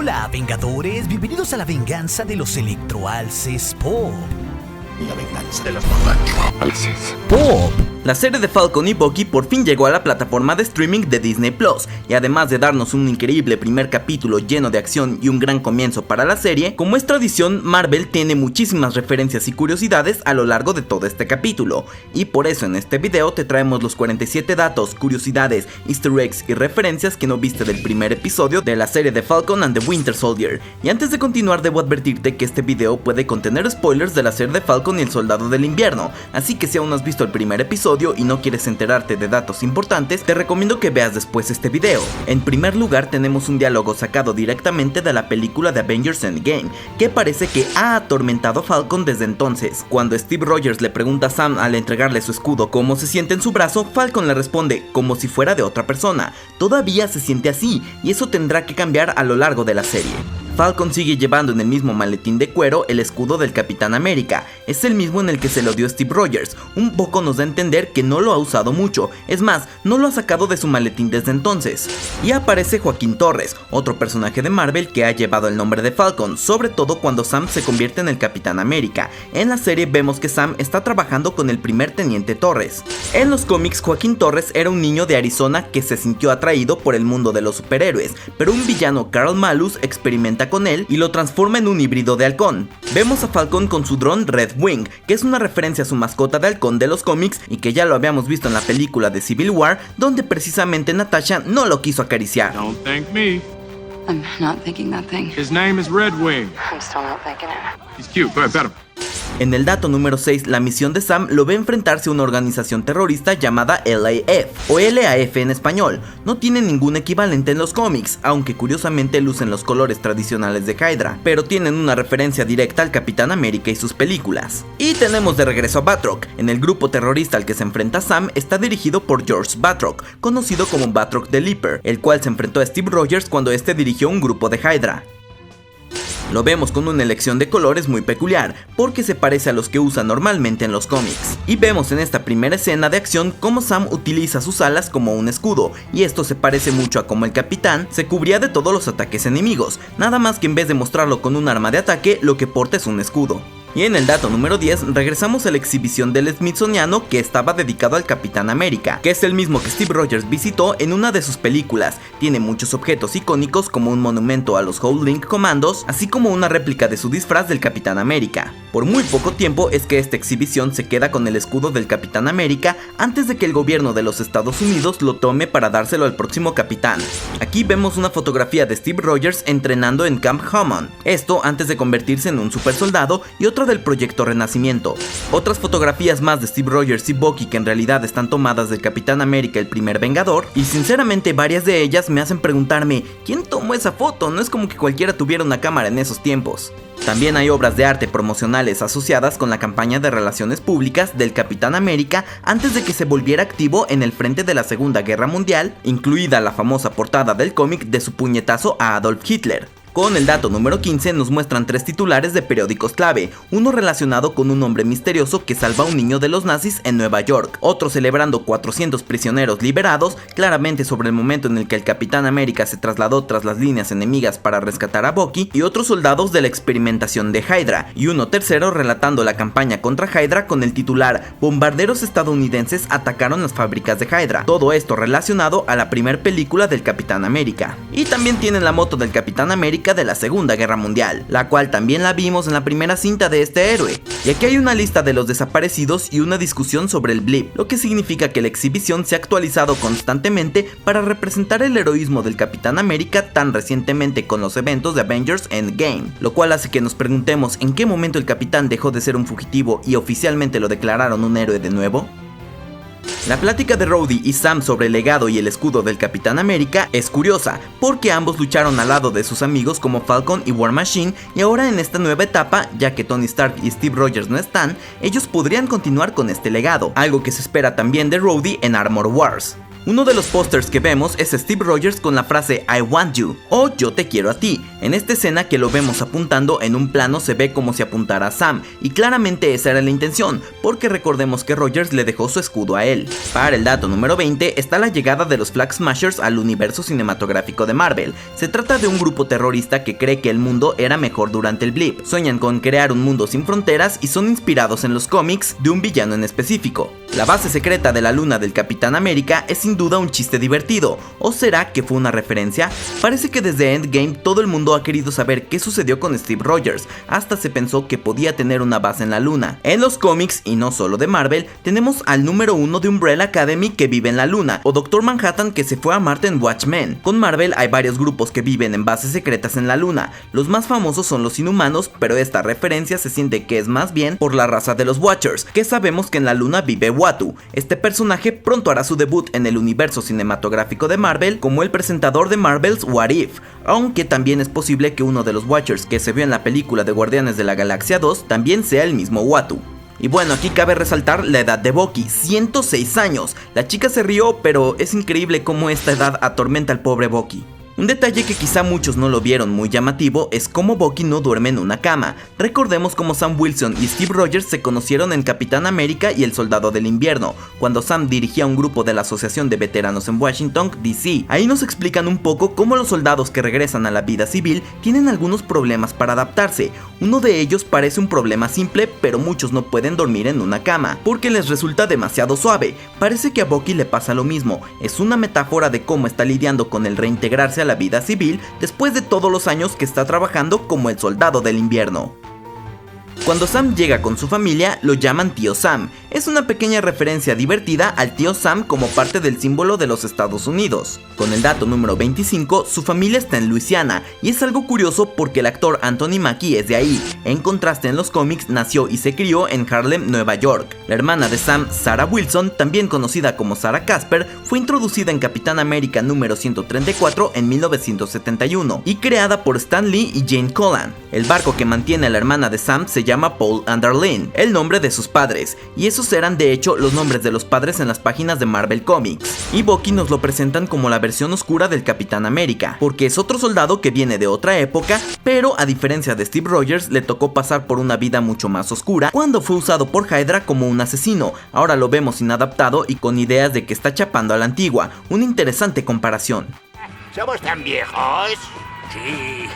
Hola, Vengadores, bienvenidos a la venganza de los electroalces Pop. La venganza de los electroalces Pop. La serie de Falcon y Bucky por fin llegó a la plataforma de streaming de Disney Plus, y además de darnos un increíble primer capítulo lleno de acción y un gran comienzo para la serie, como es tradición, Marvel tiene muchísimas referencias y curiosidades a lo largo de todo este capítulo, y por eso en este video te traemos los 47 datos, curiosidades, easter eggs y referencias que no viste del primer episodio de la serie de Falcon and the Winter Soldier. Y antes de continuar debo advertirte que este video puede contener spoilers de la serie de Falcon y el Soldado del Invierno, así que si aún no has visto el primer episodio y no quieres enterarte de datos importantes, te recomiendo que veas después este video. En primer lugar tenemos un diálogo sacado directamente de la película de Avengers Endgame, que parece que ha atormentado a Falcon desde entonces. Cuando Steve Rogers le pregunta a Sam al entregarle su escudo cómo se siente en su brazo, Falcon le responde como si fuera de otra persona. Todavía se siente así, y eso tendrá que cambiar a lo largo de la serie. Falcon sigue llevando en el mismo maletín de cuero el escudo del Capitán América, es el mismo en el que se lo dio Steve Rogers, un poco nos da a entender que no lo ha usado mucho, es más, no lo ha sacado de su maletín desde entonces. Y aparece Joaquín Torres, otro personaje de Marvel que ha llevado el nombre de Falcon, sobre todo cuando Sam se convierte en el Capitán América. En la serie vemos que Sam está trabajando con el primer teniente Torres. En los cómics, Joaquín Torres era un niño de Arizona que se sintió atraído por el mundo de los superhéroes, pero un villano, Carl Malus, experimenta con él y lo transforma en un híbrido de halcón. Vemos a Falcon con su dron Red Wing, que es una referencia a su mascota de halcón de los cómics y que ya lo habíamos visto en la película de Civil War, donde precisamente Natasha no lo quiso acariciar. Don't thank me. I'm not thinking that thing. His name is Red Wing. I'm still not thinking it. He's cute. Go ahead, pet him. En el dato número 6, la misión de Sam lo ve enfrentarse a una organización terrorista llamada LAF, o LAF en español. No tiene ningún equivalente en los cómics, aunque curiosamente lucen los colores tradicionales de Hydra, pero tienen una referencia directa al Capitán América y sus películas. Y tenemos de regreso a Batroc. En el grupo terrorista al que se enfrenta Sam está dirigido por George Batroc, conocido como Batroc the Leaper, el cual se enfrentó a Steve Rogers cuando este dirigió un grupo de Hydra. Lo vemos con una elección de colores muy peculiar, porque se parece a los que usa normalmente en los cómics. Y vemos en esta primera escena de acción cómo Sam utiliza sus alas como un escudo, y esto se parece mucho a cómo el capitán se cubría de todos los ataques enemigos, nada más que en vez de mostrarlo con un arma de ataque, lo que porta es un escudo. Y en el dato número 10 regresamos a la exhibición del Smithsoniano que estaba dedicado al Capitán América, que es el mismo que Steve Rogers visitó en una de sus películas. Tiene muchos objetos icónicos como un monumento a los Howling Commandos, así como una réplica de su disfraz del Capitán América. Por muy poco tiempo es que esta exhibición se queda con el escudo del Capitán América antes de que el gobierno de los Estados Unidos lo tome para dárselo al próximo capitán. Aquí vemos una fotografía de Steve Rogers entrenando en Camp Hammond, esto antes de convertirse en un super soldado, y otra del proyecto Renacimiento. Otras fotografías más de Steve Rogers y Bucky que en realidad están tomadas del Capitán América, el primer Vengador, y sinceramente varias de ellas me hacen preguntarme ¿quién tomó esa foto? No es como que cualquiera tuviera una cámara en esos tiempos. También hay obras de arte promocionales asociadas con la campaña de relaciones públicas del Capitán América antes de que se volviera activo en el frente de la Segunda Guerra Mundial, incluida la famosa portada del cómic de su puñetazo a Adolf Hitler. Con el dato número 15 nos muestran 3 titulares de periódicos clave, uno relacionado con un hombre misterioso que salva a un niño de los nazis en Nueva York, otro celebrando 400 prisioneros liberados, claramente sobre el momento en el que el Capitán América se trasladó tras las líneas enemigas para rescatar a Bucky, y otros soldados de la experimentación de Hydra, y uno tercero relatando la campaña contra Hydra con el titular Bombarderos estadounidenses atacaron las fábricas de Hydra, todo esto relacionado a la primera película del Capitán América. Y también tienen la moto del Capitán América de la Segunda Guerra Mundial, la cual también la vimos en la primera cinta de este héroe. Y aquí hay una lista de los desaparecidos y una discusión sobre el blip, lo que significa que la exhibición se ha actualizado constantemente para representar el heroísmo del Capitán América tan recientemente con los eventos de Avengers Endgame, lo cual hace que nos preguntemos en qué momento el Capitán dejó de ser un fugitivo y oficialmente lo declararon un héroe de nuevo. La plática de Rhodey y Sam sobre el legado y el escudo del Capitán América es curiosa, porque ambos lucharon al lado de sus amigos como Falcon y War Machine, y ahora en esta nueva etapa, ya que Tony Stark y Steve Rogers no están, ellos podrían continuar con este legado, algo que se espera también de Rhodey en Armor Wars. Uno de los pósters que vemos es Steve Rogers con la frase I want you o yo te quiero a ti. En esta escena que lo vemos apuntando en un plano se ve como si apuntara a Sam y claramente esa era la intención, porque recordemos que Rogers le dejó su escudo a él. Para el dato número 20 está la llegada de los Flag Smashers al universo cinematográfico de Marvel. Se trata de un grupo terrorista que cree que el mundo era mejor durante el blip. Sueñan con crear un mundo sin fronteras y son inspirados en los cómics de un villano en específico. La base secreta de la luna del Capitán América es sin duda un chiste divertido, ¿o será que fue una referencia? Parece que desde Endgame todo el mundo ha querido saber qué sucedió con Steve Rogers, hasta se pensó que podía tener una base en la luna. En los cómics, y no solo de Marvel, tenemos al número 1 de Umbrella Academy que vive en la luna, o Doctor Manhattan que se fue a Marte en Watchmen. Con Marvel hay varios grupos que viven en bases secretas en la luna, los más famosos son los Inhumanos, pero esta referencia se siente que es más bien por la raza de los Watchers, que sabemos que en la luna vive Uatu. Este personaje pronto hará su debut en el universo cinematográfico de Marvel como el presentador de Marvel's What If, aunque también es posible que uno de los Watchers que se vio en la película de Guardianes de la Galaxia 2 también sea el mismo Uatu. Y bueno, aquí cabe resaltar la edad de Bucky, 106 años. La chica se rió, pero es increíble cómo esta edad atormenta al pobre Bucky. Un detalle que quizá muchos no lo vieron muy llamativo es cómo Bucky no duerme en una cama. Recordemos cómo Sam Wilson y Steve Rogers se conocieron en Capitán América y el Soldado del Invierno, cuando Sam dirigía un grupo de la Asociación de Veteranos en Washington, D.C. Ahí nos explican un poco cómo los soldados que regresan a la vida civil tienen algunos problemas para adaptarse. Uno de ellos parece un problema simple, pero muchos no pueden dormir en una cama, porque les resulta demasiado suave. Parece que a Bucky le pasa lo mismo, es una metáfora de cómo está lidiando con el reintegrarse a la vida civil después de todos los años que está trabajando como el Soldado del Invierno. Cuando Sam llega con su familia, lo llaman Tío Sam. Es una pequeña referencia divertida al Tío Sam como parte del símbolo de los Estados Unidos. Con el dato número 25, su familia está en Luisiana, y es algo curioso porque el actor Anthony Mackie es de ahí. En contraste, en los cómics nació y se crió en Harlem, Nueva York. La hermana de Sam, Sarah Wilson, también conocida como Sarah Casper, fue introducida en Capitán América número 134 en 1971 y creada por Stan Lee y Jane Colan. El barco que mantiene a la hermana de Sam se llama Paul and Darlene, el nombre de sus padres, y esos eran de hecho los nombres de los padres en las páginas de Marvel Comics. Y Bucky nos lo presentan como la versión oscura del Capitán América, porque es otro soldado que viene de otra época, pero a diferencia de Steve Rogers le tocó pasar por una vida mucho más oscura cuando fue usado por Hydra como un asesino. Ahora lo vemos inadaptado y con ideas de que está chapando a la antigua, una interesante comparación. ¿Somos tan viejos? Sí.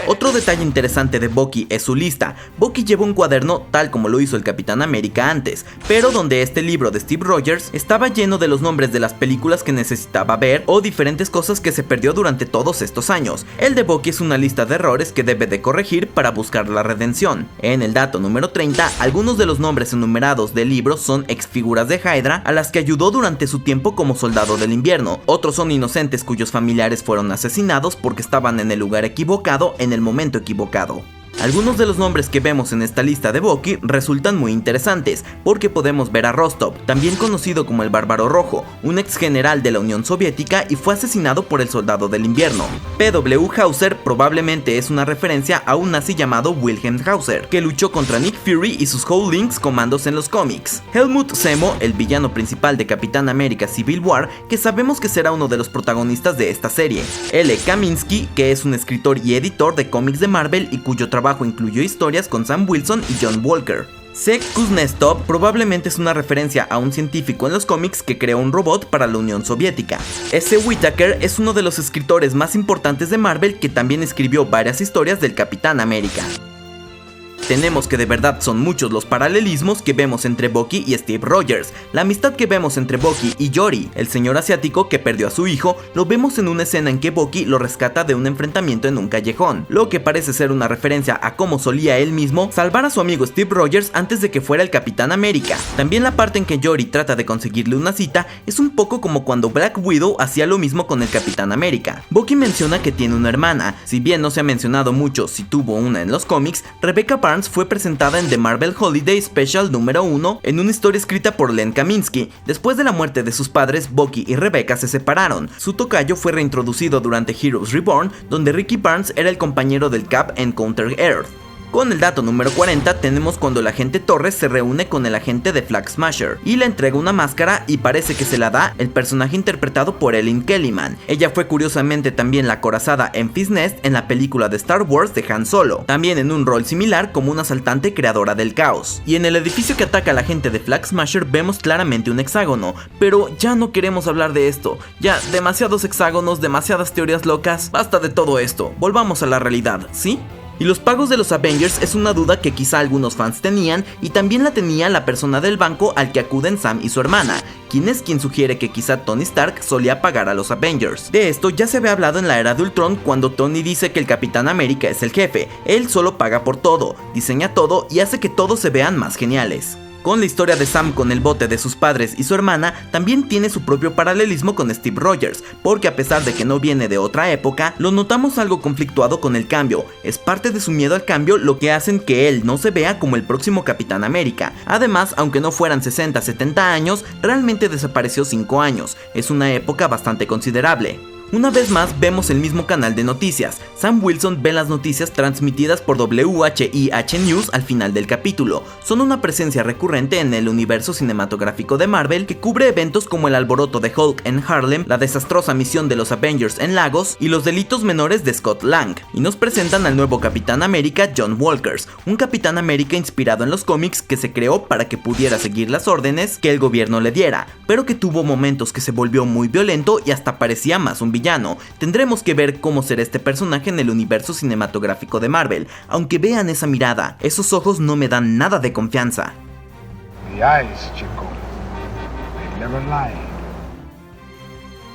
Otro detalle interesante de Bucky es su lista. Bucky lleva un cuaderno tal como lo hizo el Capitán América antes, pero donde este libro de Steve Rogers estaba lleno de los nombres de las películas que necesitaba ver o diferentes cosas que se perdió durante todos estos años. El de Bucky es una lista de errores que debe de corregir para buscar la redención. En el dato número 30, algunos de los nombres enumerados del libro son exfiguras de Hydra a las que ayudó durante su tiempo como Soldado del Invierno. Otros son inocentes cuyos familiares fueron asesinados porque estaban en el lugar equivocado en el momento equivocado. Algunos de los nombres que vemos en esta lista de Bucky resultan muy interesantes, porque podemos ver a Rostov, también conocido como el Bárbaro Rojo, un ex general de la Unión Soviética y fue asesinado por el Soldado del Invierno. P.W. Hauser probablemente es una referencia a un nazi llamado Wilhelm Hauser, que luchó contra Nick Fury y sus Howlings comandos en los cómics. Helmut Zemo, el villano principal de Capitán América Civil War, que sabemos que será uno de los protagonistas de esta serie. L. Kaminsky, que es un escritor y editor de cómics de Marvel y cuyo trabajo incluyó historias con Sam Wilson y John Walker. Zek Kuznetsov probablemente es una referencia a un científico en los cómics que creó un robot para la Unión Soviética. S. Whitaker es uno de los escritores más importantes de Marvel que también escribió varias historias del Capitán América. Tenemos que de verdad son muchos los paralelismos que vemos entre Bucky y Steve Rogers. La amistad que vemos entre Bucky y Yori, el señor asiático que perdió a su hijo, lo vemos en una escena en que Bucky lo rescata de un enfrentamiento en un callejón, lo que parece ser una referencia a cómo solía él mismo salvar a su amigo Steve Rogers antes de que fuera el Capitán América. También la parte en que Yori trata de conseguirle una cita es un poco como cuando Black Widow hacía lo mismo con el Capitán América. Bucky menciona que tiene una hermana, si bien no se ha mencionado mucho si tuvo una en los cómics. Rebecca Barnes fue presentada en The Marvel Holiday Special número 1 en una historia escrita por Len Kaminsky. Después de la muerte de sus padres, Bucky y Rebecca se separaron. Su tocayo fue reintroducido durante Heroes Reborn, donde Ricky Barnes era el compañero del Cap en Counter Earth. Con el dato número 40 tenemos cuando el agente Torres se reúne con el agente de Flag Smasher y le entrega una máscara y parece que se la da el personaje interpretado por Eileen Kellyman. Ella fue curiosamente también la acorazada Enfys Nest en la película de Star Wars de Han Solo, también en un rol similar como una asaltante creadora del caos. Y en el edificio que ataca al agente de Flag Smasher vemos claramente un hexágono, pero ya no queremos hablar de esto, ya demasiados hexágonos, demasiadas teorías locas, basta de todo esto, volvamos a la realidad, ¿sí? Y los pagos de los Avengers es una duda que quizá algunos fans tenían y también la tenía la persona del banco al que acuden Sam y su hermana, quien sugiere que quizá Tony Stark solía pagar a los Avengers. De esto ya se había hablado en la era de Ultron cuando Tony dice que el Capitán América es el jefe, él solo paga por todo, diseña todo y hace que todos se vean más geniales. Con la historia de Sam con el bote de sus padres y su hermana, también tiene su propio paralelismo con Steve Rogers, porque a pesar de que no viene de otra época, lo notamos algo conflictuado con el cambio. Es parte de su miedo al cambio lo que hacen que él no se vea como el próximo Capitán América. Además, aunque no fueran 60, 70 años, realmente desapareció 5 años. Es una época bastante considerable. Una vez más vemos el mismo canal de noticias. Sam Wilson ve las noticias transmitidas por WHIH News al final del capítulo. Son una presencia recurrente en el universo cinematográfico de Marvel que cubre eventos como el alboroto de Hulk en Harlem, la desastrosa misión de los Avengers en Lagos y los delitos menores de Scott Lang. Y nos presentan al nuevo Capitán América, John Walkers, un Capitán América inspirado en los cómics que se creó para que pudiera seguir las órdenes que el gobierno le diera, pero que tuvo momentos que se volvió muy violento y hasta parecía más un villano. Tendremos que ver cómo será este personaje en el universo cinematográfico de Marvel, aunque vean esa mirada, esos ojos no me dan nada de confianza. The eyes, chico. They never lie.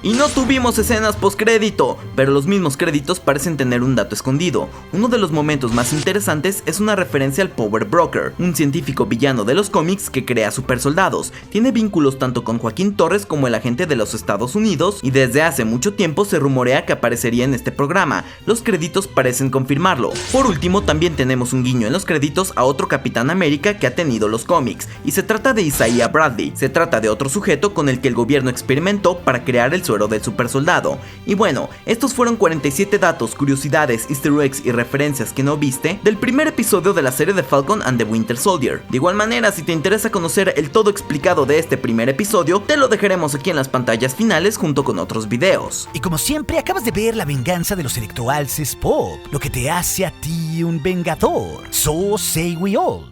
Y no tuvimos escenas postcrédito, pero los mismos créditos parecen tener un dato escondido. Uno de los momentos más interesantes es una referencia al Power Broker, un científico villano de los cómics que crea supersoldados. Tiene vínculos tanto con Joaquín Torres como el agente de los Estados Unidos y desde hace mucho tiempo se rumorea que aparecería en este programa. Los créditos parecen confirmarlo. Por último, también tenemos un guiño en los créditos a otro Capitán América que ha tenido los cómics, y se trata de Isaiah Bradley. Se trata de otro sujeto con el que el gobierno experimentó para crear el suero del supersoldado. Y bueno, estos fueron 47 datos, curiosidades, easter eggs y referencias que no viste del primer episodio de la serie de Falcon and the Winter Soldier. De igual manera, si te interesa conocer el todo explicado de este primer episodio, te lo dejaremos aquí en las pantallas finales junto con otros videos. Y como siempre, acabas de ver la venganza de los electroalces pop, lo que te hace a ti un vengador. So say we all.